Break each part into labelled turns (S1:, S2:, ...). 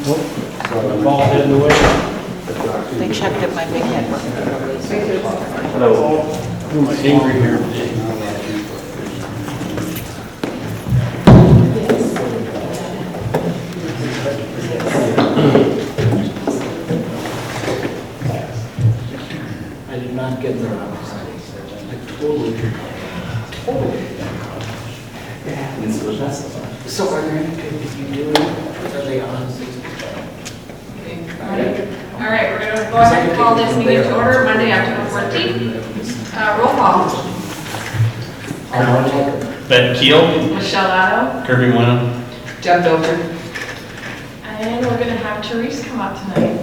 S1: The ball heading away.
S2: They checked if my big head worked.
S1: Hello. I'm angry here today. I did not get there on the side. I totally So are there any good if you do it? Are they on 60?
S3: All right, we're going to go ahead and call this meeting to order, Monday, October 14th. Roll call.
S4: Ben Keel,
S3: Michelle Otto.
S4: Kirby Wenham.
S3: Jeff Dover. And we're going to have Therese come up tonight.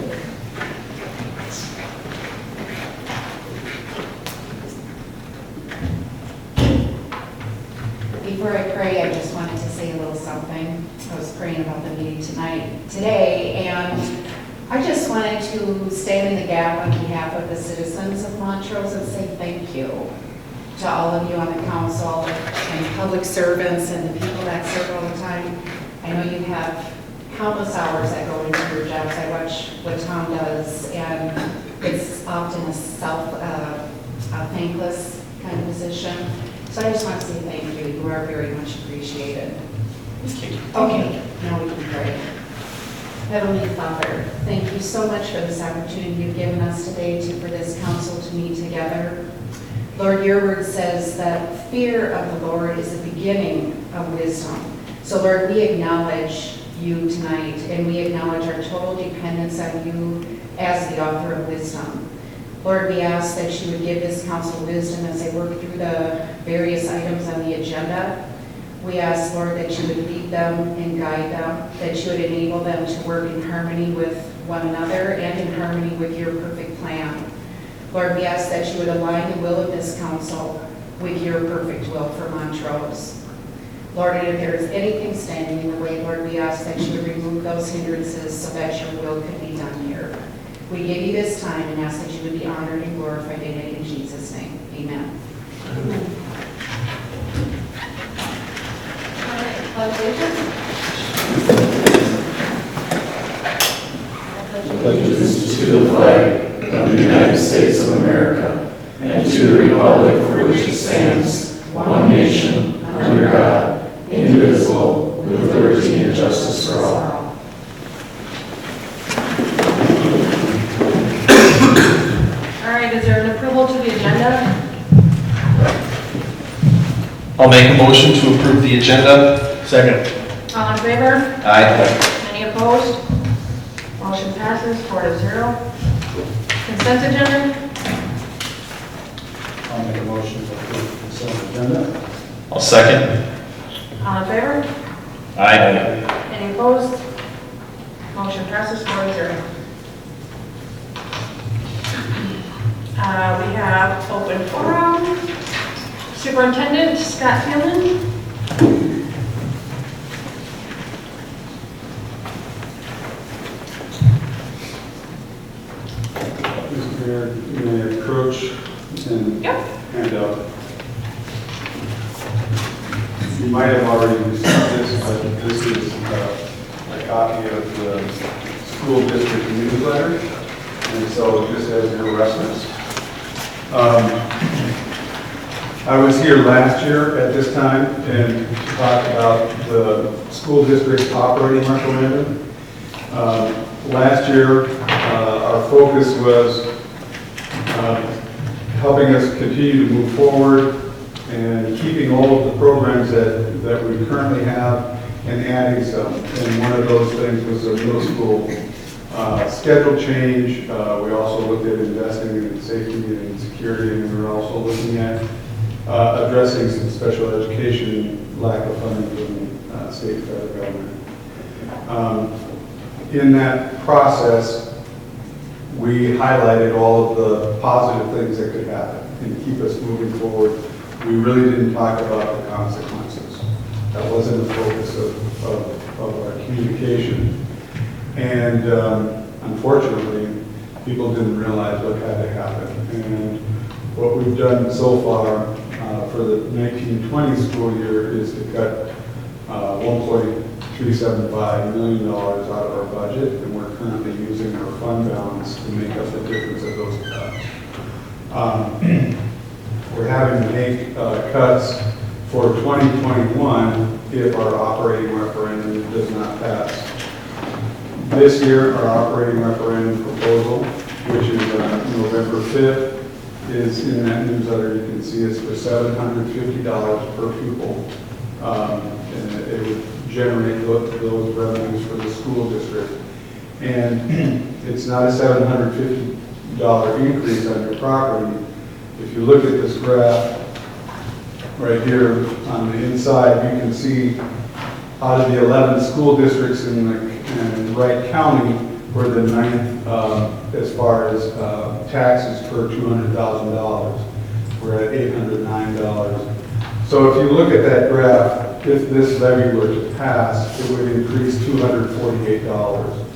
S5: Before I pray, I just wanted to say a little something. I was praying about the meeting today, and I just wanted to stand in the gap on behalf of the citizens of Montrose and say thank you to all of you on the council and public servants and the people that serve all the time. I know you have countless hours that go into your jobs. I watch what Tom does, and it's often a thankless kind of position. So I just want to say thank you. You are very much appreciated. Okay, now we can pray. Heavenly Father, thank you so much for this opportunity you've given us today for this council to meet together. Lord, your word says that fear of the Lord is the beginning of wisdom. So Lord, we acknowledge you tonight, and we acknowledge our total dependence on you as the author of wisdom. Lord, we ask that you would give this council wisdom as they work through the various items on the agenda. We ask, Lord, that you would lead them and guide them, that you would enable them to work in harmony with one another and in harmony with your perfect plan. Lord, we ask that you would align the will of this council with your perfect will for Montrose. Lord, and if there is anything standing in the way, Lord, we ask that you would remove those hindrances so that your will could be done here. We give you this time and ask that you would be honored and glorified in it in Jesus' name. Amen.
S3: All right, allegiance.
S6: Allegiance to the flag of the United States of America and to the republic for which it stands, one nation, under God, indivisible, with liberty and justice for all.
S3: All right, is there an approval to the agenda?
S4: I'll make a motion to approve the agenda. Second.
S3: All in favor?
S4: Aye.
S3: Any opposed? Motion passes 4-0. Consent agenda?
S1: I'll make a motion to approve the consent agenda.
S4: I'll second.
S3: All in favor?
S4: Aye.
S3: Any opposed? Motion passes 4-0. We have open forum. Superintendent Scott Fielding.
S1: Mr. Mayor, you may approach and
S3: Yep.
S1: hand out. You might have already received this, but this is a copy of the school district newsletter, and so just as your reference. I was here last year at this time and talked about the school district operating memorandum. Last year, our focus was helping us continue to move forward and keeping all of the programs that we currently have and adding some. And one of those things was a middle school schedule change. We also looked at investing in safety and security, and we were also looking at addressing some special education lack of funding from the state and federal government. In that process, we highlighted all of the positive things that could happen and keep us moving forward. We really didn't talk about the consequences. That wasn't the focus of our communication. And unfortunately, people didn't realize what had to happen. And what we've done so far for the 1920 school year is to cut $1.375 million out of our budget. budget, and we're currently using our fund balance to make up the difference of those cuts. We're having to make cuts for 2021 if our operating referendum does not pass. This year, our operating referendum proposal, which is November 5th, is in that newsletter. You can see it's for $750 per pupil. And it would generate those revenues for the school district. And it's not a $750 increase on your property. If you look at this graph right here on the inside, you can see out of the 11 school districts in Wright County, we're the 9th as far as taxes per $200,000. We're at $809. So if you look at that graph, if this levy were to pass, it would increase $248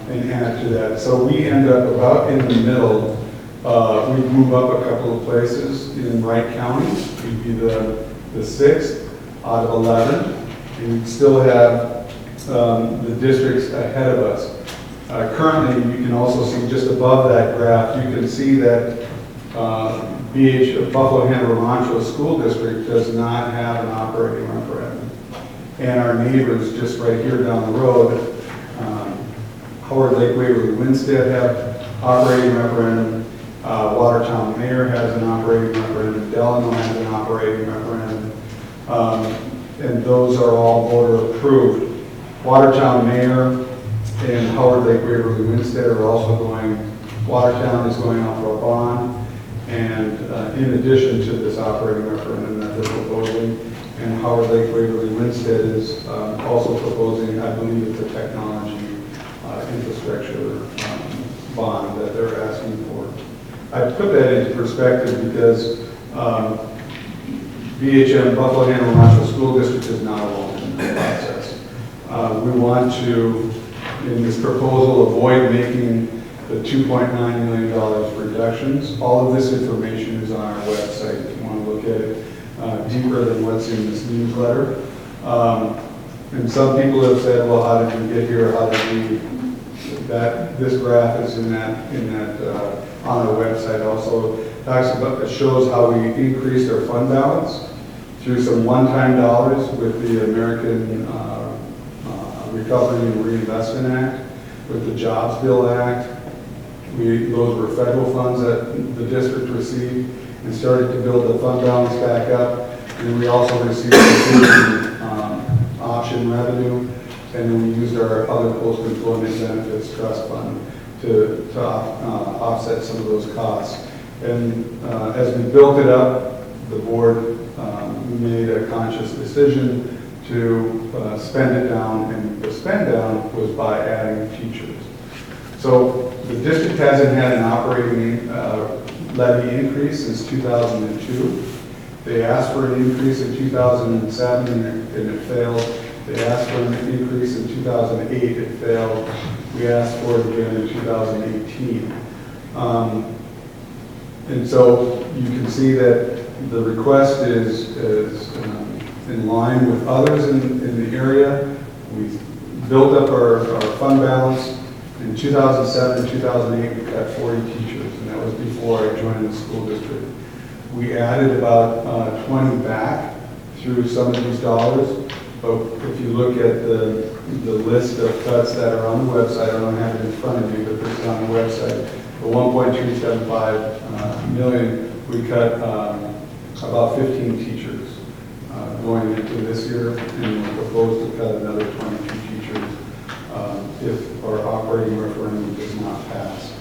S1: and add to that. So we end up about in the middle. We move up a couple of places in Wright County. We'd be the 6th out of 11. And we'd still have the districts ahead of us. Currently, you can also see just above that graph, you can see that Buffalo Hanover Montrose School District does not have an operating referendum. And our neighbors just right here down the road, Howard Lake, Waverly, Winstead have operating referendum. Watertown Mayor has an operating referendum. Delano has an operating referendum. And those are all voter approved. Watertown Mayor and Howard Lake, Waverly, Winstead are also going, Watertown is going out for a bond. And in addition to this operating referendum that they're proposing, and Howard Lake, Waverly, Winstead is also proposing, I believe it's a technology infrastructure bond that they're asking for. I put that into perspective because BHM, Buffalo Hanover Montrose School District, is not alone in this process. We want to, in this proposal, avoid making the $2.9 million reductions. All of this information is on our website if you want to look at it deeper than what's in this newsletter. And some people have said, well, how did we get here? How did we, this graph is in that on our website also. Talks about, it shows how we increased our fund balance through some one-time dollars with the American Recovery and Reinvestment Act, with the Jobs Bill Act. Those were federal funds that the district received and started to build the fund balance back up. And then we also received option revenue, and then we used our other post-employment benefits trust fund to offset some of those costs. And as we built it up, the board made a conscious decision to spend it down, and the spend down was by adding teachers. So the district hasn't had an operating levy increase since 2002. They asked for an increase in 2007 and it failed. They asked for an increase in 2008, it failed. We asked for it again in 2018. And so you can see that the request is in line with others in the area. We built up our fund balance. In 2007 and 2008, we got 40 teachers, and that was before I joined the school district. We added about 20 back through some of these dollars, but if you look at the list of cuts that are on the website, I don't have it in front of me, but this is on the website. The 1.275 million, we cut about 15 teachers going into this year, and we propose to cut another 22 teachers if our operating referendum does not pass.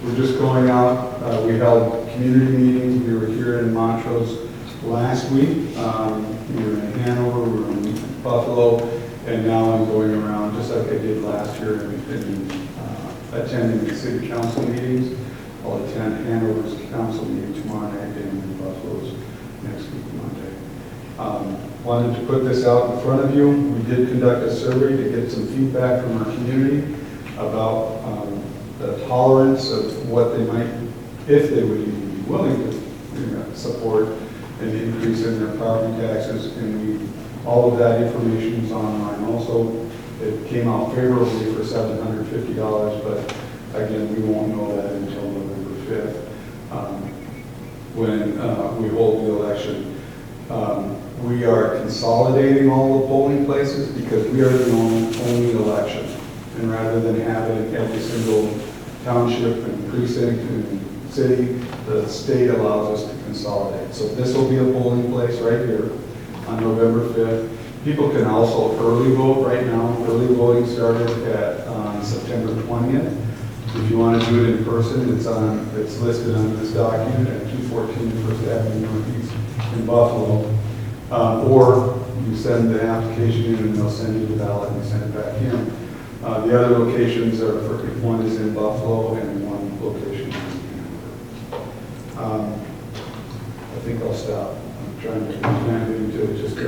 S1: We're just going out. We held community meetings. We were here in Montrose last week. We were in Hanover, we were in Buffalo, and now I'm going around just like I did last year and attending the city council meetings. I'll attend Hanover's council meeting tomorrow night and Buffalo's next week, Monday. Wanted to put this out in front of you. We did conduct a survey to get some feedback from our community about the tolerance of what they might, if they would even be willing to support an increase in their property taxes. And all of that information is online also. It came out favorably for $750, but again, we won't know that until November 5th, when we hold the election. We are consolidating all the polling places because we are the only election. And rather than have it in every single township and precinct and city, the state allows us to consolidate. So this will be a polling place right here on November 5th. People can also early vote right now. Early voting started on September 20th. If you want to do it in person, it's listed on this document at 214 First Avenue Northeast in Buffalo. Or you send the application in and they'll send you the ballot and you send it back in. The other locations are, one is in Buffalo and one location is in Hanover. I think I'll stop. I'm trying to expand it into just a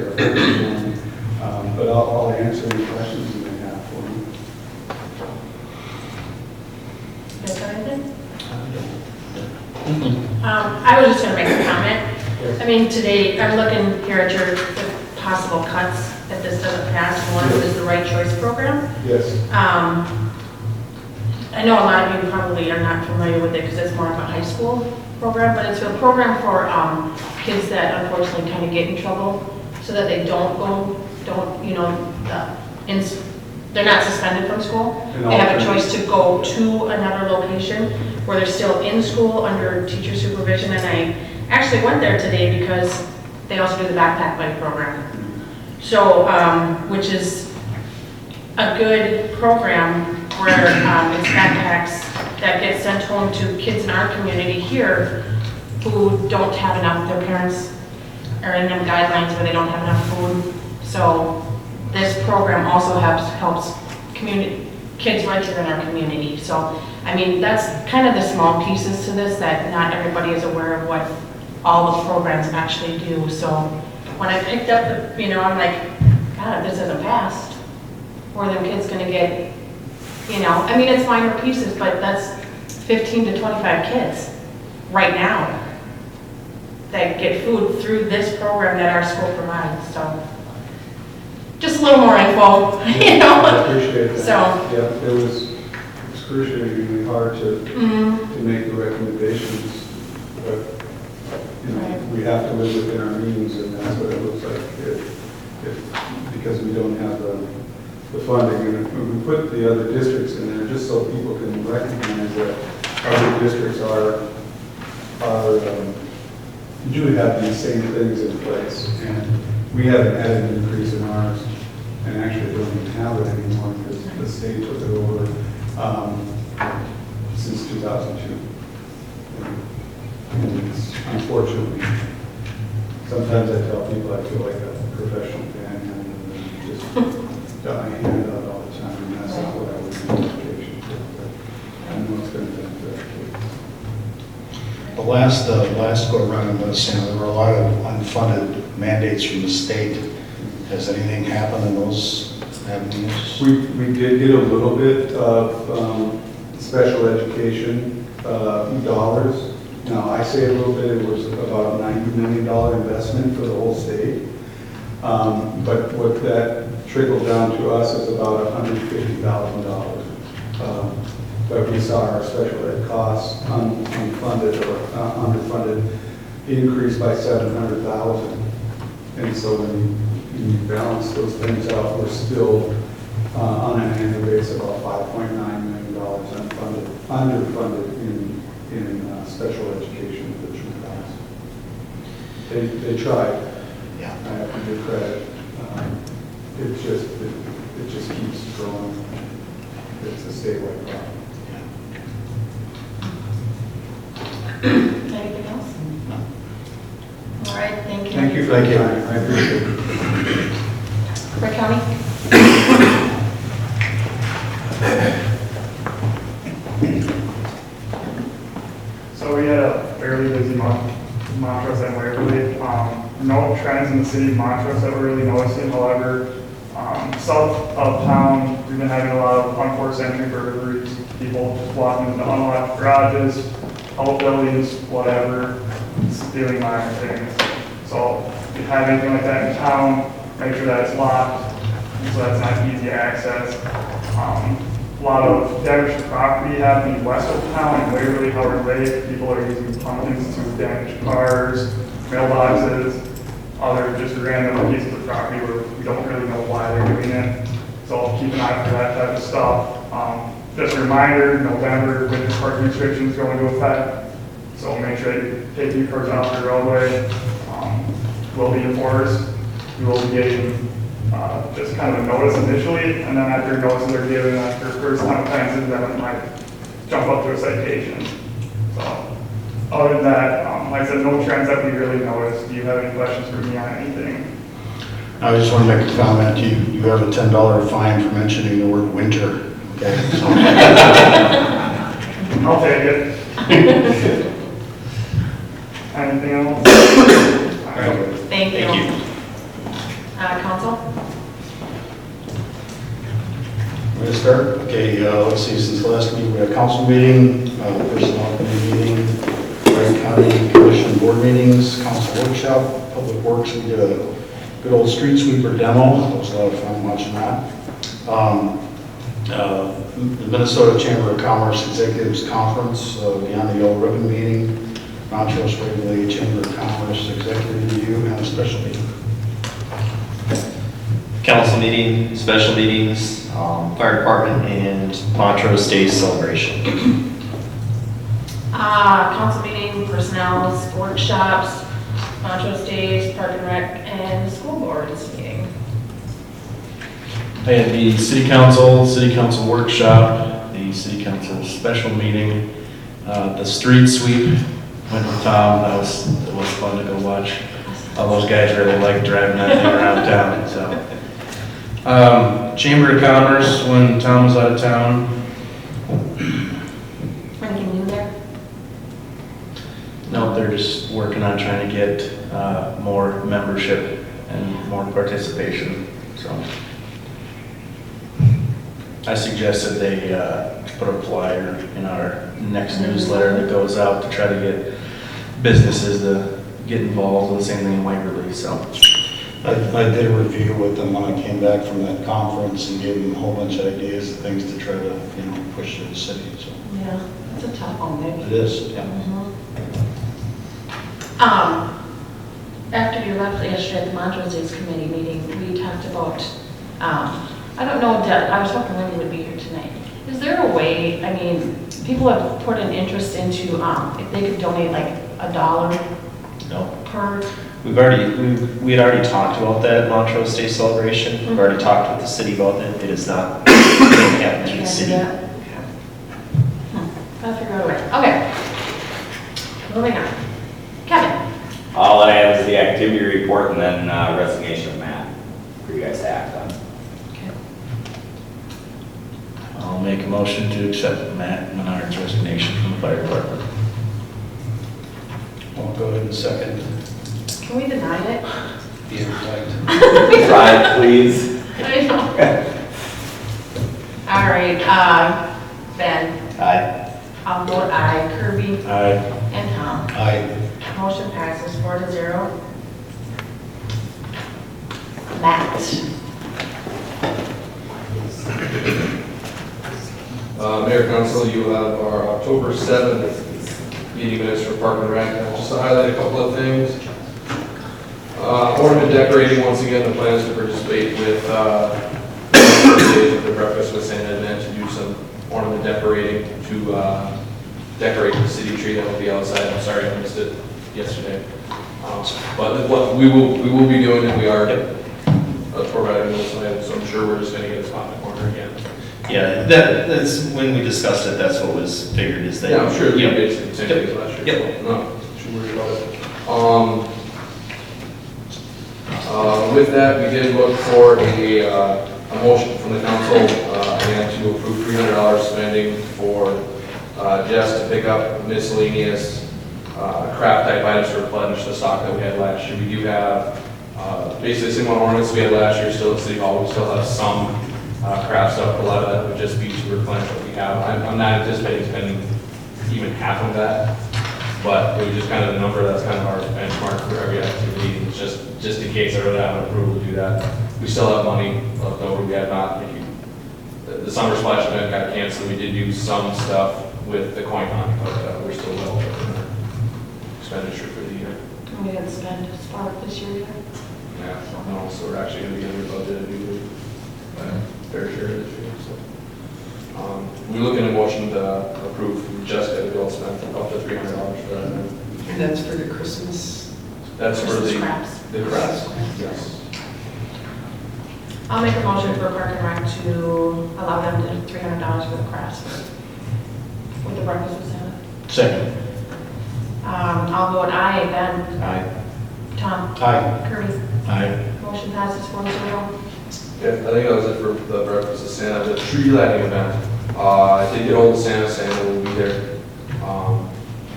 S1: but I'll answer any questions you may have for me.
S3: Yes, anything? I was just going to make a comment. I mean, today, I'm looking here at your possible cuts if this doesn't pass. One is the Right Choice program.
S1: Yes.
S3: I know a lot of you probably are not familiar with it because it's more of a high school program, but it's a program for kids that unfortunately kind of get in trouble so that they they're not suspended from school. They have a choice to go to another location where they're still in school under teacher supervision. And I actually went there today because they also do the backpack buddy program. So, which is a good program where it's backpacks that get sent home to kids in our community here who don't have enough. Their parents are in them guidelines where they don't have enough food. So this program also helps kids right here in our community. So, I mean, that's kind of the small pieces to this that not everybody is aware of what all the programs actually do. So when I picked up I'm like, God, if this isn't passed, where are them kids gonna get, I mean, it's minor pieces, but that's 15 to 25 kids right now that get food through this program that our school provides. So just a little more info,
S1: I appreciate that.
S3: So,
S1: yeah, it was excruciatingly hard to make the recommendations, but we have to live within our means, and that's what it looks like. Because we don't have the funding, and we put the other districts in there just so people can recognize that other districts do have these same things in place, and we haven't had an increase in ours, and actually don't even have it anymore because the state took it over since 2002. And it's, unfortunately, sometimes I tell people I feel like a professional panhandler and just got my hand out all the time, and that's not what I would do in education for. But I know it's going to benefit our kids.
S7: The last go around was, there were a lot of unfunded mandates from the state. Has anything happened in those avenues?
S1: We did get a little bit of special education dollars. Now, I say a little bit, it was about a $90 million investment for the whole state. But what that trickled down to us is about $150,000. But we saw our special ed costs unfunded or underfunded increase by $700,000. And so when you balance those things out, we're still on an annual basis about $5.9 million underfunded in special education for the true class. They tried.
S7: Yeah.
S1: I have to give credit. It just keeps growing. It's a statewide problem.
S3: anything else?
S7: No.
S3: All right, thank you.
S1: Thank you for your time. I appreciate it.
S3: Rick County?
S8: So we had a fairly busy month in Montrose and Waverly. No trends in the city of Montrose that we're really noticing. However, south of town, we've been having a lot of unforced entry burglaries. People just walking into unlocked garages, outbuildings, whatever, stealing minor things. So if you have anything like that in town, make sure that it's locked so that's not easy access. A lot of damaged property happening west of town and Waverly, Howard Lake. People are using pumpkins to damage cars, mailboxes, other just random pieces of property where we don't really know why they're doing it. So I'll keep an eye for that type of stuff. Just a reminder, November, winter parking restrictions go into effect. So make sure that you take your cars off the roadway. Will be enforced. We will be getting just kind of a notice initially, and then after notices are given, after first time offenses, then it might jump up to a citation. So, other than that, like I said, no trends that we really noticed. Do you have any questions for me on anything?
S7: I just want to make a comment. You have a $10 fine for mentioning the word winter. Okay. So.
S8: I'll take it. Anything else?
S3: Thank you.
S4: Thank you.
S3: Council?
S7: I'm going to start. Okay, let's see, since the last meeting, we had a council meeting, personnel committee meeting, Wright County Commission board meetings, council workshop, public works. We did a good old street sweeper demo. It was a lot of fun watching that. The Minnesota Chamber of Commerce Executives Conference, Beyond the Yellow Ribbon meeting, Montrose Waverly Chamber of Commerce Executive Review, and a special meeting.
S4: Council meeting, special meetings, fire department, and Montrose Day celebration.
S3: Council meeting, personnel, workshops, Montrose Days, Park and Rec, and the school board is meeting.
S9: I had the city council workshop, the city council special meeting, the street sweep went with Tom. It was fun to go watch. All those guys really like driving that thing around town. So, Chamber of Commerce when Tom was out of town.
S3: When can you there?
S9: No, they're just working on trying to get more membership and more participation. So. I suggested they put a flyer in our next newsletter that goes out to try to get businesses to get involved, and the same thing in Waverly. So
S7: I did a review with them when I came back from that conference and gave them a whole bunch of ideas and things to try to, push to the city. So
S3: Yeah, that's a tough one, maybe.
S7: it is. Yeah.
S3: After you left yesterday at the Montrose Days Committee meeting, we talked about, I don't know, I was hoping Wendy would be here tonight. Is there a way, I mean, people have put an interest into, if they could donate like $1
S4: No.
S3: per,
S4: We had already talked about that Montrose Day celebration. We've already talked with the city about it. It is not going to happen through the city.
S3: Gotta figure out a way. Okay. Moving on. Kevin?
S10: All I have is the activity report and then resignation of Matt for you guys to act on.
S3: Okay.
S9: I'll make a motion to accept Matt Menard's resignation from the fire department.
S7: I'll go ahead and second.
S3: Can we deny it?
S7: Be like.
S10: Try, please.
S3: I know. All right, Ben?
S4: Aye.
S3: I'll vote aye. Kirby?
S9: Aye.
S3: And Tom?
S7: Aye.
S3: Motion passes 4-0. Matt?
S11: Mayor, Council, you have our October 7th meeting minutes for Park and Rec. Just to highlight a couple of things. Ornament decorating, once again, the plan is to participate with the breakfast with Santa and to do some ornament decorating to decorate the city tree that will be outside. I'm sorry I missed it yesterday. But what we will be doing it. We are providing this land, so I'm sure we're just going to get a spot in the corner again.
S4: Yeah, that's when we discussed it. That's what was figured is that.
S11: Yeah, I'm sure it'll be
S4: Yep.
S11: basically the same thing as last year.
S4: Yep.
S11: So, no, should worry about it. With that, we did look for a motion from the council again to approve $300 spending for Jess to pick up miscellaneous craft type items to replenish the stock that we had last year. We do have basically the same amount of ornaments we had last year still at City Hall. We still have some craft stuff. A lot of that would just be to replenish what we have. I'm not anticipating spending even half of that, but it was just kind of the number that's kind of our benchmark for every activity. It's just in case I really have an approval to do that. We still have money left over. We have not, the summer splash event got canceled. We did do some stuff with the coin hunt, but we're still well within our expenditure for the year.
S3: We didn't spend a spark this year either.
S11: Yeah, no, so we're actually gonna be under budget, we do, fair share this year, so. We're looking at motion to approve just at adult spend up to $300 for that.
S12: And that's for the Christmas?
S11: That's for
S3: Christmas
S11: the
S3: scraps.
S11: crafts, yes.
S3: I'll make a motion for Park and Rec to allow them to $300 for the crafts with the breakfast with Santa.
S9: Second.
S3: I'll vote aye. Ben?
S9: Aye.
S3: Tom?
S7: Aye.
S3: Kirby?
S9: Aye.
S3: Motion passes 4-0.
S11: Yeah, I think that was it for the breakfast of Santa, the tree lighting event. I did get hold of Santa, Santa will be there.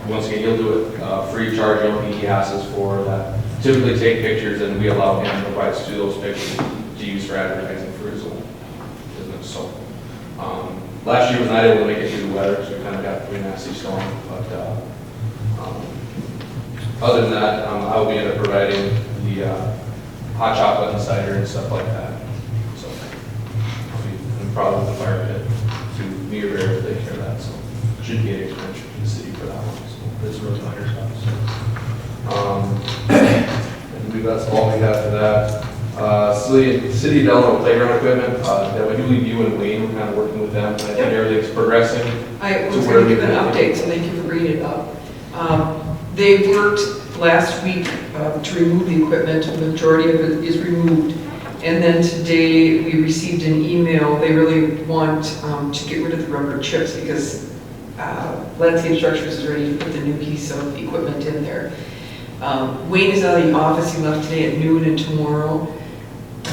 S11: Once again, he'll do it free of charge, he asks us for that. Typically take pictures and we allow him the rights to those pictures to use for advertising for his own business, so. Last year was not able to make it due to weather, so we kind of got a pretty nasty storm, but other than that, I will be end up providing the hot chocolate and cider and stuff like that. So I'm proud of the fire pit to me or Bear to take care of that. So should be an expenditure to the city for that one. So it's really minor stuff. So I believe that's all we have for that. City of Delano playground equipment that we do review in Wayne. We're kind of working with them. I think everything's progressing.
S12: I was going to give an update, so thank you for bringing it up. They worked last week to remove the equipment. The majority of it is removed. And then today we received an email. They really want to get rid of the rubber chips because Landscape Structures is ready to put the new piece of equipment in there. Wayne is out of the office. He left today at noon and tomorrow.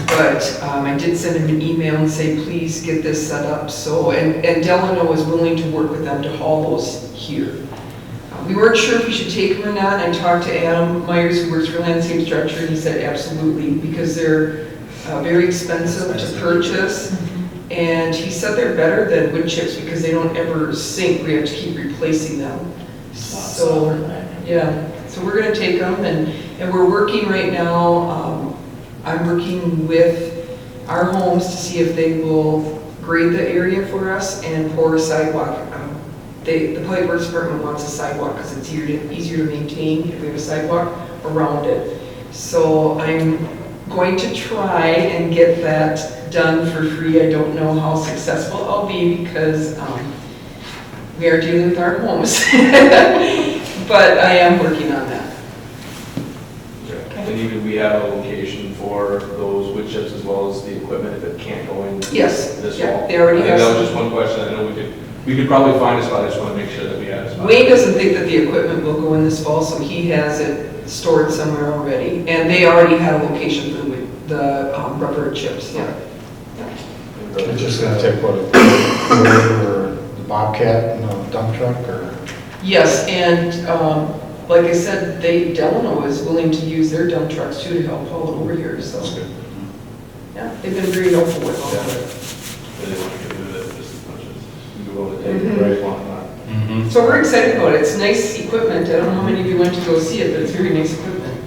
S12: But I did send him an email and say, please get this set up. So, and Delano was willing to work with them to haul those here. We weren't sure if we should take them or not. I talked to Adam Myers, who works for Landscape Structure, and he said absolutely, because they're very expensive to purchase. And he said they're better than wood chips because they don't ever sink. We have to keep replacing them. So, yeah, so we're going to take them, and we're working right now. I'm working with our homes to see if they will grade the area for us and pour a sidewalk. The Public Works Department wants a sidewalk because it's easier to maintain if we have a sidewalk around it. So I'm going to try and get that done for free. I don't know how successful I'll be because we are dealing with our homes. But I am working on that.
S11: And even we have a location for those wood chips as well as the equipment if it can't go in
S12: Yes,
S11: this
S12: yeah,
S11: fall.
S12: they already
S11: I think
S12: have
S11: that was
S12: some.
S11: just one question. I know we could probably find a spot. I just want to make sure that we have a spot.
S12: Wayne doesn't think that the equipment will go in this fall, so he has it stored somewhere already. And they already had a location for the rubber chips, yeah.
S7: It's just gonna take what, a or the Bobcat and a dump truck, or?
S12: Yes, and like I said, Delano is willing to use their dump trucks too to help haul it over here, so.
S7: That's good.
S12: Yeah, they've been very helpful with all of it.
S11: Really want to get rid of it just as much as we go to take the right one.
S12: So we're excited about it. It's nice equipment. I don't know how many of you went to go see it, but it's very nice equipment.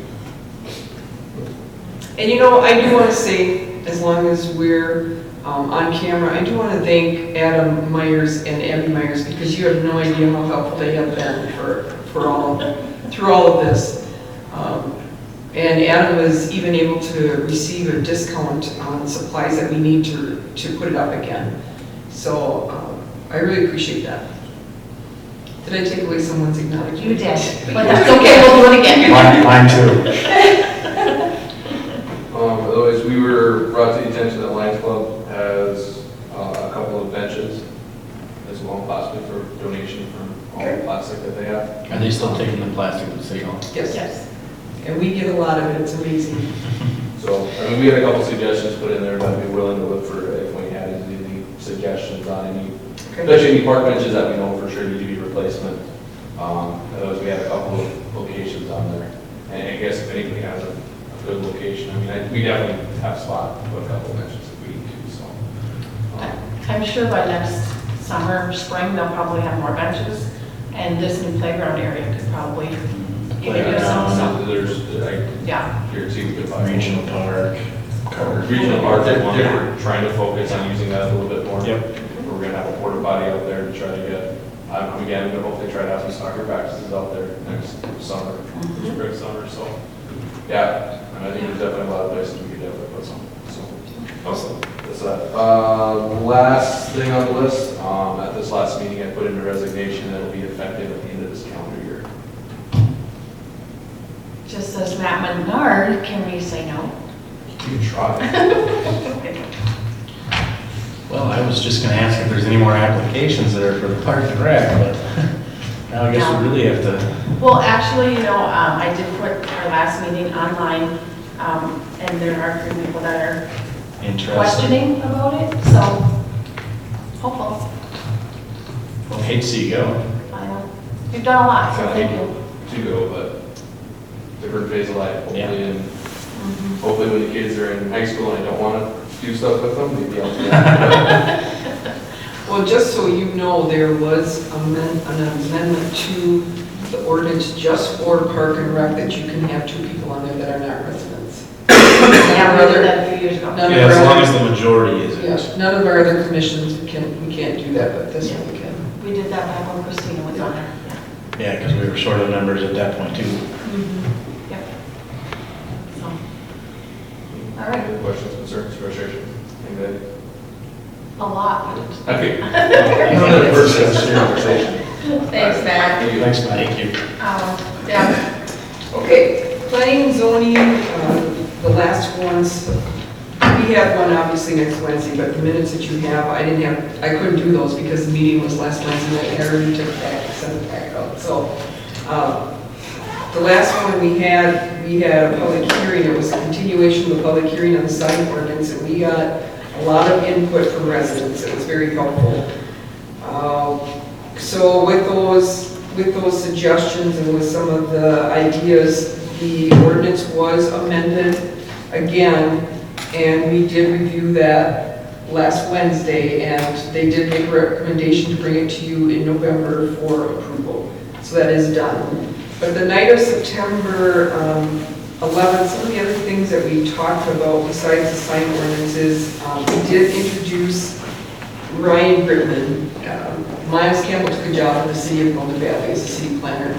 S12: And you know, I do want to say, as long as we're on camera, I do want to thank Adam Myers and Abby Myers because you have no idea how helpful they have been through all of this. And Adam was even able to receive a discount on supplies that we need to put it up again. So I really appreciate that. Did I take away someone's acknowledgement?
S3: You did, but that's okay, we'll do it again.
S7: Mine too.
S11: Otherwise, we were brought to the attention that Lions Club has a couple of benches as well, possibly for donation from all the plastic that they have.
S9: Are they still taking the plastic to City Hall?
S12: Yes.
S3: Yes.
S12: And we get a lot of it. It's amazing.
S11: So, I mean, we had a couple suggestions put in there, but I'd be willing to look for if we had any suggestions on any, especially any park benches that we know for sure need to be replacement. Otherwise, we have a couple of locations on there. And I guess if anybody has a good location, I mean, we definitely have a spot to put a couple of benches if we need to, so.
S3: I'm sure by next summer, spring, they'll probably have more benches, and this new playground area could probably even do some.
S11: There's,
S3: Yeah.
S11: here, see, we could find.
S9: Regional Park,
S11: Regional park, they're trying to focus on using that a little bit more.
S9: Yep.
S11: We're gonna have a porta potty out there to try to get, again, we hope they try to have some soccer practices out there next summer, spring, summer, so. Yeah, and I think there's definitely a lot of places we could definitely put some, so.
S9: Awesome.
S11: That's that. Last thing on the list, at this last meeting, I put in a resignation that'll be effective at the end of this calendar year.
S3: Just as Matt Menard, can we say no?
S11: You can try.
S9: Well, I was just gonna ask if there's any more applications that are for the Park and Rec, but now I guess we really have to.
S3: Well, actually, you know, I did put our last meeting online, and there are a few people that are
S9: Interesting.
S3: questioning about it, so hopeful.
S9: Well, hate to see you go.
S3: I know. You've done a lot, so thank you.
S11: To go, but different phase of life, hopefully,
S9: Yeah.
S11: and hopefully when the kids are in high school and I don't want to do stuff with them, maybe I'll do that.
S12: Well, just so you know, there was an amendment to the ordinance just for Park and Rec that you can have 2 people on there that are not residents.
S3: Yeah, we did that a few years ago.
S12: None of
S9: Yeah, as
S12: our
S9: long
S12: other-
S9: as the majority isn't.
S12: Yeah, none of our other commissions we can't do that, but this one we can.
S3: We did that back when Christina was on there.
S9: Yeah, because we were short of members at that point too.
S3: Yep. So. All right,
S11: Any questions, concerns, frustration? Anybody?
S3: a lot.
S11: Okay. Another person, conversation.
S3: Thanks, Matt.
S11: Thank you.
S9: Thanks, Mike. Thank you.
S3: Yeah.
S12: Okay, planning and zoning, the last ones, we have one obviously next Wednesday, but the minutes that you have, I couldn't do those because the meeting was last Wednesday night, I already took it back, sent it back out. So, the last one we had a public hearing, it was a continuation of the public hearing on the sign ordinance, and we got a lot of input from residents, it was very helpful. So with those suggestions and with some of the ideas, the ordinance was amended again, and we did review that last Wednesday, and they did make a recommendation to bring it to you in November for approval. So that is done. But the night of September 11th, some of the other things that we talked about besides the sign ordinances, we did introduce Ryan Gritman. Miles Campbell took a job in the city of Golden Valley as a city planner.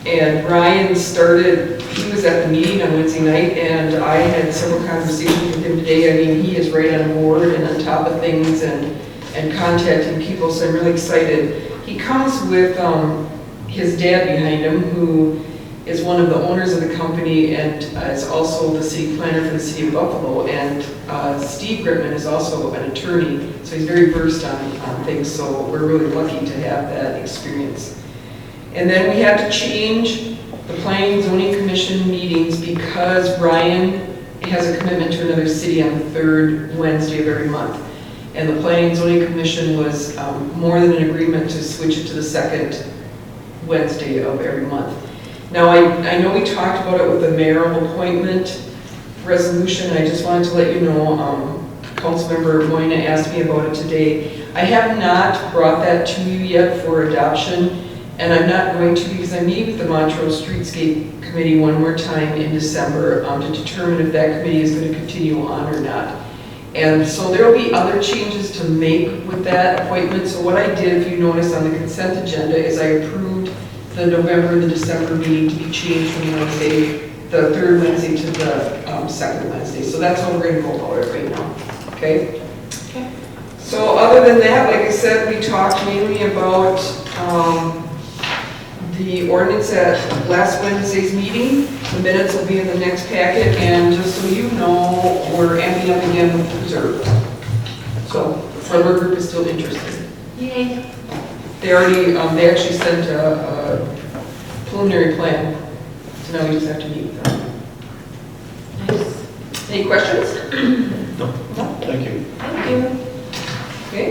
S12: And Ryan he was at the meeting on Wednesday night, and I had several conversations with him today. I mean, he is right on board and on top of things and contacting people, so I'm really excited. He comes with his dad behind him, who is one of the owners of the company and is also the city planner for the city of Buffalo. And Steve Gritman is also an attorney, so he's very versed on things, so we're really lucky to have that experience. And then we had to change the Planning and Zoning Commission meetings because Ryan has a commitment to another city on the 3rd Wednesday of every month. And the Planning and Zoning Commission was more than an agreement to switch it to the 2nd Wednesday of every month. Now, I know we talked about it with the mayoral appointment resolution. I just wanted to let you know, Councilmember Moyna asked me about it today. I have not brought that to you yet for adoption, and I'm not going to because I meet with the Montrose Streetscape Committee one more time in December to determine if that committee is going to continue on or not. And so there will be other changes to make with that appointment. So what I did, if you notice on the consent agenda, is I approved the November and the December meeting to be changed from Wednesday, the 3rd Wednesday to the 2nd Wednesday. So that's how we're going to go about it right now. Okay?
S3: Okay.
S12: So other than that, like I said, we talked mainly about the ordinance at last Wednesday's meeting. The minutes will be in the next packet, and just so you know, we're amping up again with the reserves. So the farmer group is still interested.
S3: Yay.
S12: They actually sent a preliminary plan, so now we just have to meet with them.
S3: Nice.
S12: Any questions?
S9: No. Thank you.
S3: Thank you.
S12: Okay.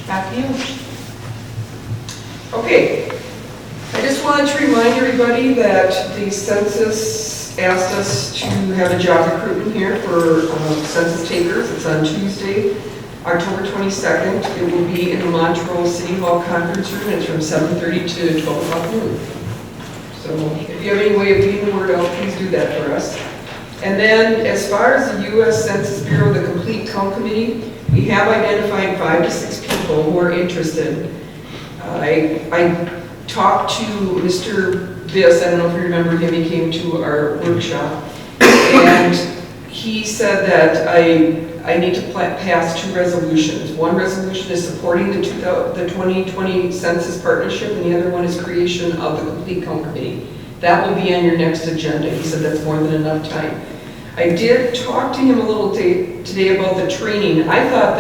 S3: Back to you.
S12: Okay, I just wanted to remind everybody that the census asked us to have a job recruitment here for census takers. It's on Tuesday, October 22nd. It will be in the Montrose City Hall conference room. It's from 7:30 to 12 o'clock noon. So if you have any way of getting the word out, please do that for us. And then as far as the U.S. Census Bureau, the Complete Count Committee, we have identified 5 to 6 people who are interested. I talked to Mr. Biss, I don't know if you remember him, he came to our workshop, and he said that I need to pass 2 resolutions. One resolution is supporting the 2020 Census Partnership, and the other one is creation of the Complete Count Committee. That will be on your next agenda. He said that's more than enough time. I did talk to him a little today about the training. I thought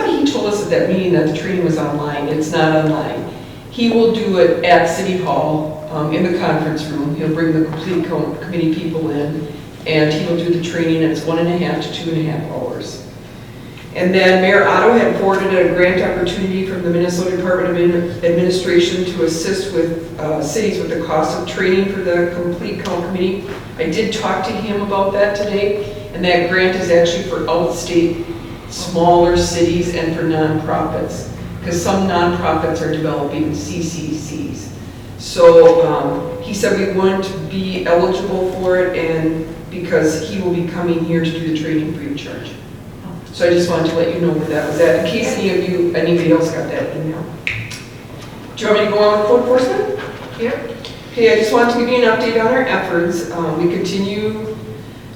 S12: he told us at that meeting that the training was online. It's not online. He will do it at City Hall in the conference room. He'll bring the Complete Count Committee people in, and he will do the training. It's 1.5 to 2.5 hours. And then Mayor Otto had forwarded a grant opportunity from the Minnesota Department of Administration to assist with cities with the cost of training for the Complete Count Committee. I did talk to him about that today, and that grant is actually for outstate, smaller cities and for nonprofits, because some nonprofits are developing CCCs. So he said we wouldn't be eligible for it, and because he will be coming here to do the training free of charge. So I just wanted to let you know where that was at, in case anybody else got that email. Do you want me to go on with code enforcement? Here? Okay, I just wanted to give you an update on our efforts. We continue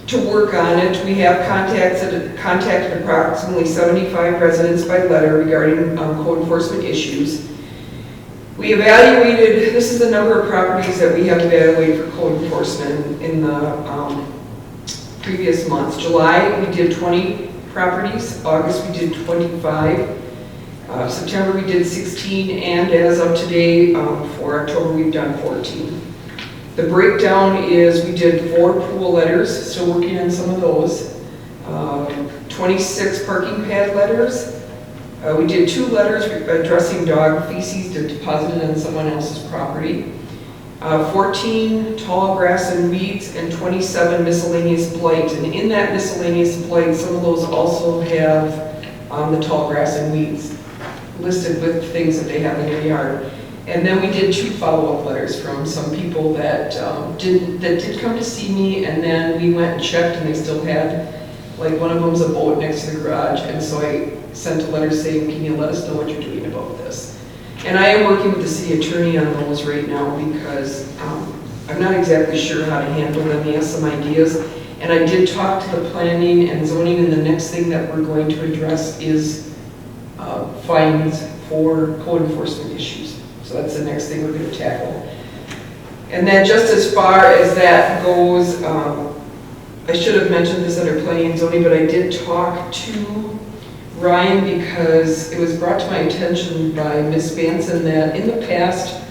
S12: to work on it. We have contacted approximately 75 residents by letter regarding code enforcement issues. We evaluated, this is the number of properties that we have evaluated for code enforcement in the previous months. July, we did 20 properties. August, we did 25. September, we did 16, and as of today, for October, we've done 14. The breakdown is we did 4 pool letters, still working on some of those. 26 parking pad letters. We did 2 letters addressing dog feces deposited on someone else's property. 14 tall grass and weeds, and 27 miscellaneous blight. And in that miscellaneous blight, some of those also have the tall grass and weeds listed with things that they have in their yard. And then we did 2 follow-up letters from some people that did come to see me, and then we went and checked, and they still had, like, one of them's a boat next to the garage, and so I sent a letter saying, can you let us know what you're doing about this? And I am working with the city attorney on those right now because I'm not exactly sure how to handle them. He has some ideas. And I did talk to the planning and zoning, and the next thing that we're going to address is fines for code enforcement issues. So that's the next thing we're going to tackle. And then just as far as that goes, I should have mentioned this under planning and zoning, but I did talk to Ryan because it was brought to my attention by Ms. Banson that in the past,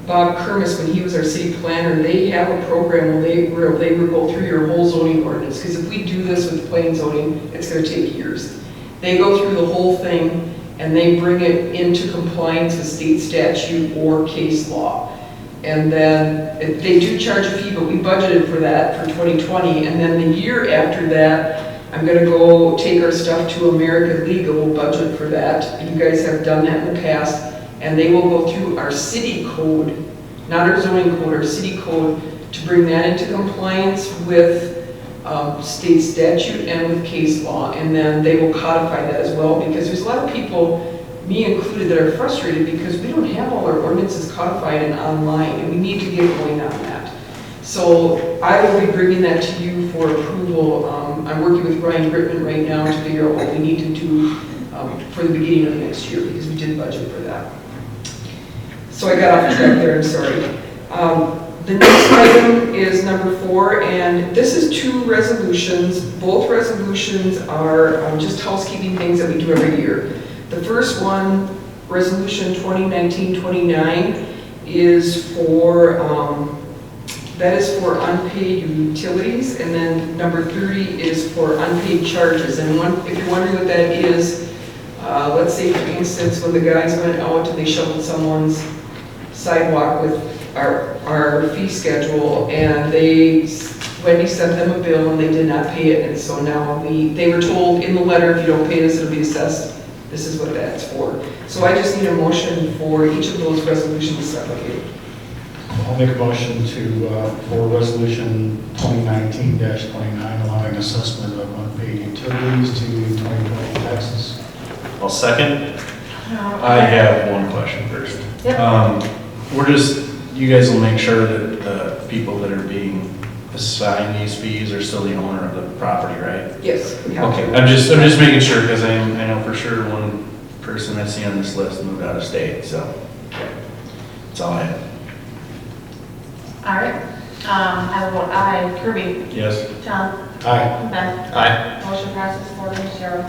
S12: Bob Kermis, when he was our city planner, they have a program where they will go through your whole zoning ordinance, because if we do this with plain zoning, it's going to take years. They go through the whole thing and they bring it into compliance with state statute or case law. And then they do charge a fee, but we budgeted for that for 2020, and then the year after that, I'm going to go take our stuff to American Legal, budget for that. You guys have done that in the past. And they will go through our city code, not our zoning code, our city code, to bring that into compliance with state statute and with case law. And then they will codify that as well, because there's a lot of people, me included, that are frustrated because we don't have all our ordinances codified and online, and we need to get going on that. So I will be bringing that to you for approval. I'm working with Ryan Brittman right now to figure out what we need to do for the beginning of the next year, because we did budget for that. So I got off track there, I'm sorry. The next item is number 4, and this is 2 resolutions. Both resolutions are just housekeeping things that we do every year. The first one, Resolution 2019-29, is for unpaid utilities, and then number 30 is for unpaid charges. And if you're wondering what that is, let's say, for instance, when the guys went out and they shoveled someone's sidewalk with our fee schedule, and Wendy sent them a bill and they did not pay it, and so now they were told in the letter, if you don't pay this, it'll be assessed. This is what that's for. So I just need a motion for each of those resolutions separately.
S7: I'll make a motion for resolution 2019-29, allowing assessment of unpaid utilities to 2020 taxes.
S9: I'll second. I have one question first.
S3: Yep.
S9: You guys will make sure that the people that are being assigned these fees are still the owner of the property, right?
S12: Yes. we have to.
S9: Okay, I'm just making sure, because I know for sure one person I see on this list moved out of state, so that's all I have.
S3: All right. I will vote aye. Kirby?
S9: Yes.
S3: Tom?
S7: Aye.
S3: Ben?
S4: Aye.
S3: Motion passes 4-0.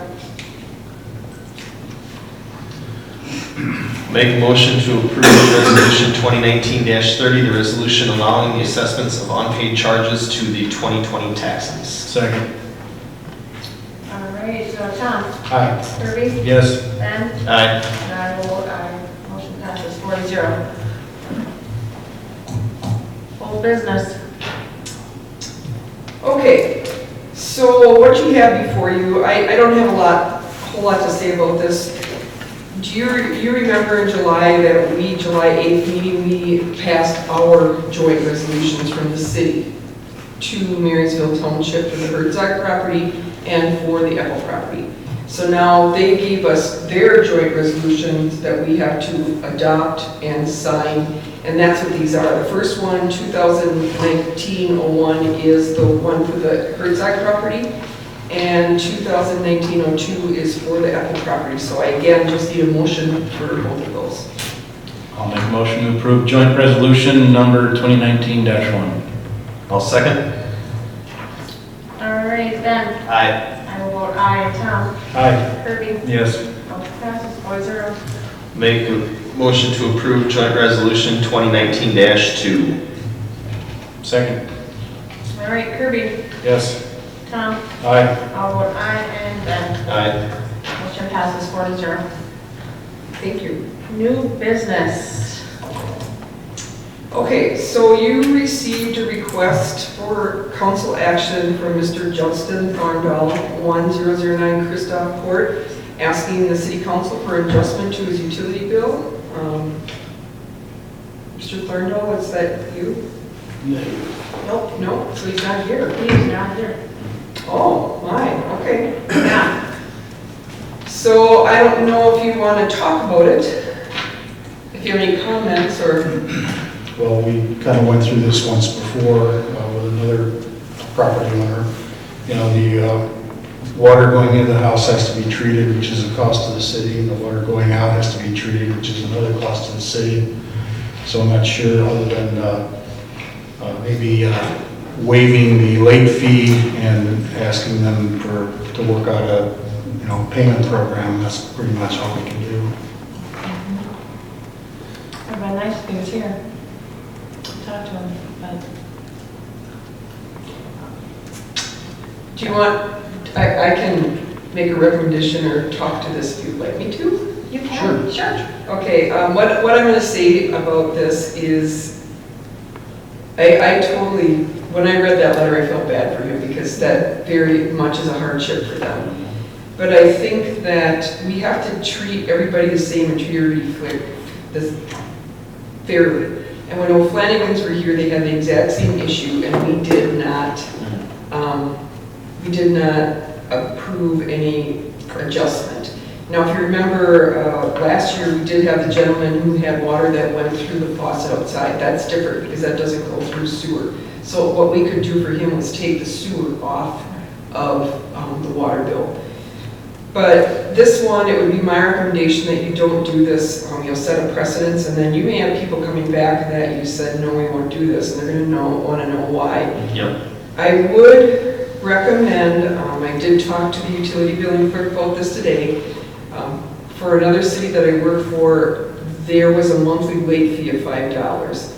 S4: Make a motion to approve resolution 2019-30, the resolution allowing the assessments of unpaid charges to the 2020 taxes.
S9: Second.
S3: All right, so Tom?
S7: Aye.
S3: Kirby?
S9: Yes.
S3: Ben?
S4: Aye.
S3: And I will vote aye. Motion passes 4-0. Old business.
S12: Okay, so what you have before you, I don't have a whole lot to say about this. Do you remember in July 8th meeting, we passed our joint resolutions from the city to Marysville Township for the Herzog property and for the Epple property. So now they gave us their joint resolutions that we have to adopt and sign, and that's what these are. The first one, 2019-01, is the one for the Herzog property, and 2019-02 is for the Epple property. So I again just need a motion for both of those.
S9: I'll make a motion to approve joint resolution number 2019-1.
S4: I'll second.
S3: All right, Ben?
S4: Aye.
S3: I will vote aye. Tom?
S7: Aye.
S3: Kirby?
S9: Yes.
S3: Motion passes 4-0.
S4: Make a motion to approve joint resolution 2019-2.
S9: Second.
S3: All right, Kirby?
S9: Yes.
S3: Tom?
S9: Aye.
S3: I'll vote aye, and Ben?
S4: Aye.
S3: Motion passes 4-0.
S12: Thank you.
S3: New business.
S12: Okay, so you received a request for council action from Mr. Justin Thorndall, 1009 Christoph Court, asking the city council for adjustment to his utility bill. Mr. Thorndall, is that you? Nope, no, so he's not here.
S3: He's not here.
S12: Oh, my, okay.
S3: Yeah.
S12: So I don't know if you want to talk about it, if you have any comments or...
S7: Well, we kind of went through this once before with another property owner. You know, the water going into the house has to be treated, which is a cost to the city, and the water going out has to be treated, which is another cost to the city. So I'm not sure, other than maybe waiving the late fee and asking them to work out a payment program. That's pretty much all we can do.
S3: It would be nice if he was here. Talk to him, but
S12: Do you want, I can make a recommendation or talk to this if you'd like me to?
S3: you can. Sure.
S12: Okay, what I'm going to say about this is, I totally, when I read that letter, I felt bad for him because that very much is a hardship for them. But I think that we have to treat everybody the same and treat everybody fairly. And when O'Flanagan's were here, they had the exact same issue, and we did not approve any adjustment. Now, if you remember, last year we did have the gentleman who had water that went through the faucet outside. That's different because that doesn't go through sewer. So what we could do for him was take the sewer off of the water bill. But this one, it would be my recommendation that you don't do this. You'll set a precedence, and then you may have people coming back that you said, no, we won't do this, and they're going to want to know why.
S4: Yep.
S12: I would recommend, I did talk to the utility billing clerk about this today. For another city that I work for, there was a monthly late fee of $5.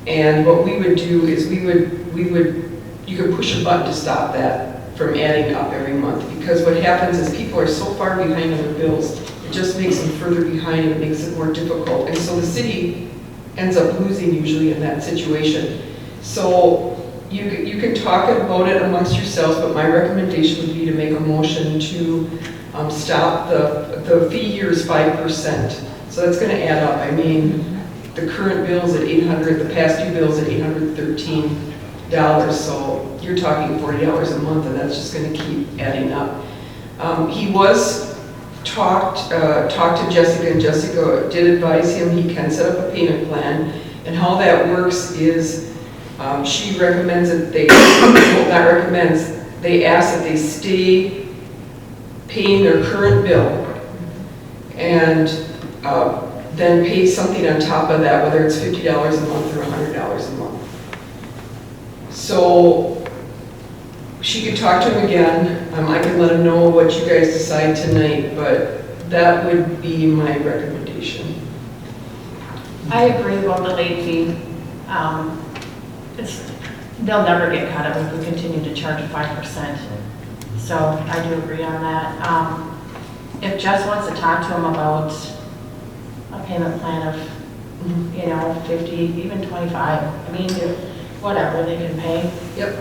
S12: And what we would do is you could push a button to stop that from adding up every month, because what happens is people are so far behind on their bills, it just makes them further behind and it makes it more difficult. And so the city ends up losing usually in that situation. So you can talk about it amongst yourselves, but my recommendation would be to make a motion to stop the fee here is 5%. So that's going to add up. I mean, the current bill's at $800, the past due bill's at $813, so you're talking $40 a month, and that's just gonna keep adding up. He was talked to Jessica, and Jessica did advise him he can set up a payment plan, and how that works is, she recommends that they, well, not recommends, they ask that they stay paying their current bill, and then pay something on top of that, whether it's $50 a month or $100 a month. So she could talk to him again. I can let him know what you guys decide tonight, but that would be my recommendation.
S3: I agree about the late fee. They'll never get cut of if we continue to charge 5%. So I do agree on that. If Jess wants to talk to him about a payment plan of, 50, even 25, I mean, whatever they can pay.
S12: Yep.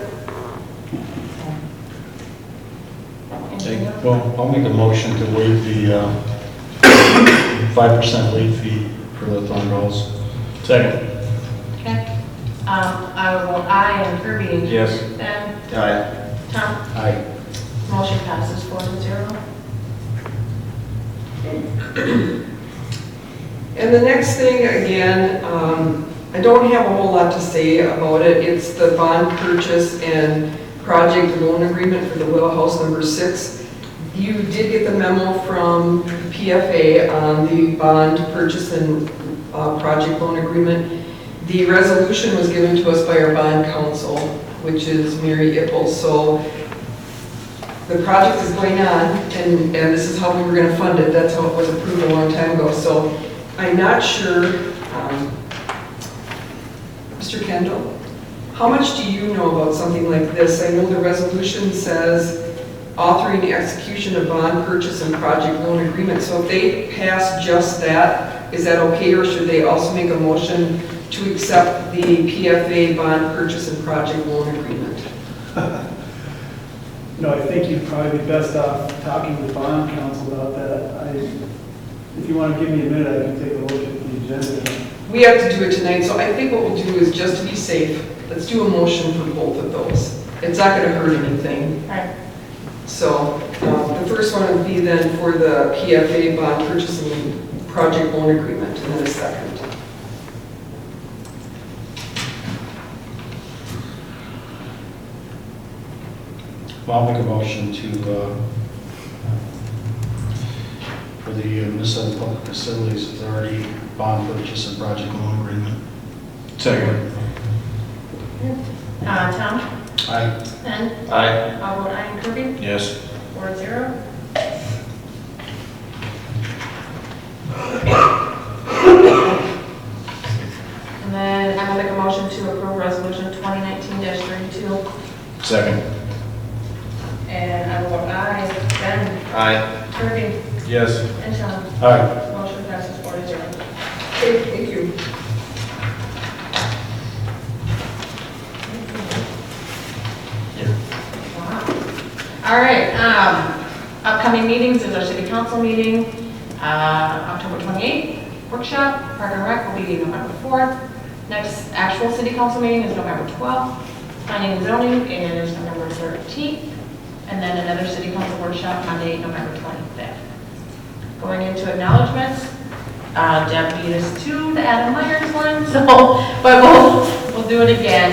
S3: Anything else?
S7: Well, I'll make a motion to waive the 5% late fee for the Thorn Girls. Second.
S3: Okay. I and Kirby.
S7: Yes.
S3: Ben.
S4: Aye.
S3: Tom.
S7: Aye.
S3: Motion passes 4-0.
S12: And the next thing, again, I don't have a whole lot to say about it. It's the bond purchase and project loan agreement for the Well House number 6. You did get the memo from PFA on the bond purchase and project loan agreement. The resolution was given to us by our bond counsel, which is Mary Ippel. So the project is going on, and this is how we were going to fund it. That's how it was approved a long time ago. So I'm not sure, Mr. Kendall, how much do you know about something like this? I know the resolution says authoring the execution of bond purchase and project loan agreement. So if they pass just that, is that okay, or should they also make a motion to accept the PFA bond purchase and project loan agreement?
S13: No, I think you'd probably be best off talking to the bond council about that. If you want to give me a minute, I can take a look at the agenda.
S12: We have to do it tonight, so I think what we'll do is, just to be safe, let's do a motion for both of those. It's not going to hurt anything.
S3: Right.
S12: So the first one would be then for the PFA bond purchasing project loan agreement, and then a second.
S7: Well, I'll make a motion to, for the Minnesota Public Facilities Authority bond purchase and project loan agreement. Second.
S3: Tom.
S7: Aye.
S3: Ben.
S4: Aye.
S3: I'll vote aye, and Kirby.
S7: Yes.
S3: 4-0. And then I will make a motion to approve resolution 2019-32.
S7: Second.
S3: And I will vote aye. Ben.
S4: Aye.
S3: Kirby.
S7: Yes.
S3: And Tom.
S7: Aye.
S3: Motion passes 4-0.
S12: Okay, thank you.
S3: All right, upcoming meetings is our city council meeting, October 28th, workshop, Park and Rec will be November 4th. Next actual city council meeting is November 12th. Planning and zoning is November 13th. And then another city council workshop Monday, November 25th. Going into acknowledgements, Deb beat us to the Adam Myers one, so, but we'll do it again.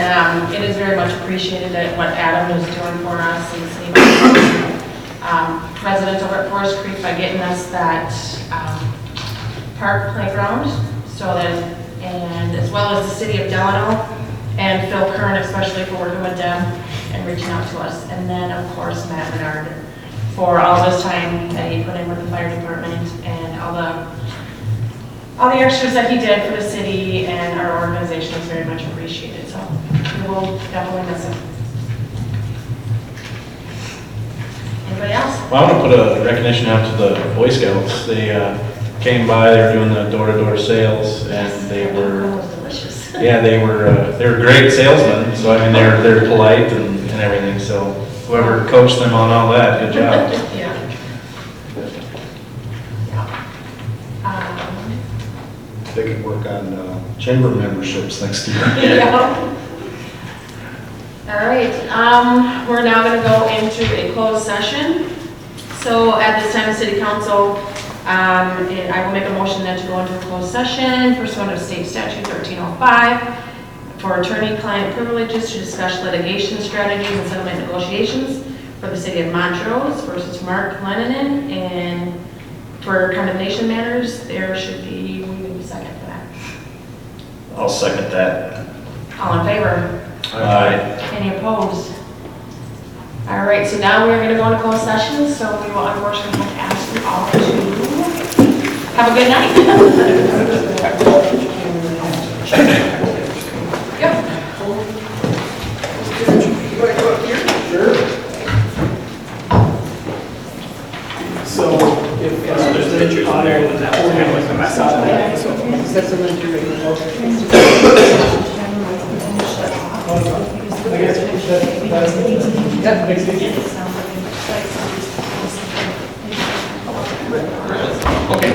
S3: It is very much appreciated that what Adam is doing for us and Steve, residents over at Forest Creek by getting us that park playground, so that, and as well as the city of Delano and Phil Kern, especially for working with them and reaching out to us. And then, of course, Matt Menard for all this time that he put in with the fire department and all the extras that he did for the city and our organization is very much appreciated. So we will definitely miss him. Anybody else?
S9: Well, I want to put a recognition out to the Boy Scouts. They came by, they were doing the door-to-door sales, and they were,
S3: That was delicious.
S9: yeah, they were great salesmen. So I mean, they're polite and everything. So whoever coached them on all that, good job.
S3: Yeah.
S7: they could work on chamber memberships next year.
S3: Yeah. All right, we're now gonna go into a closed session. So at this time, the city council, and I will make a motion then to go into a closed session pursuant to state statute 1305 for attorney-client privileges to discuss litigation strategies and settlement negotiations for the city of Montrose versus Mark Lennon, and for condemnation matters, there should be, we need a second for that.
S4: I'll second that.
S3: All in favor?
S4: Aye.
S3: Any opposed? All right, so now we're going to go into closed session, so we will unfortunately have to ask you all to have a good night. Yep.
S13: So if there's any audio in that one, I saw that. I guess that makes it.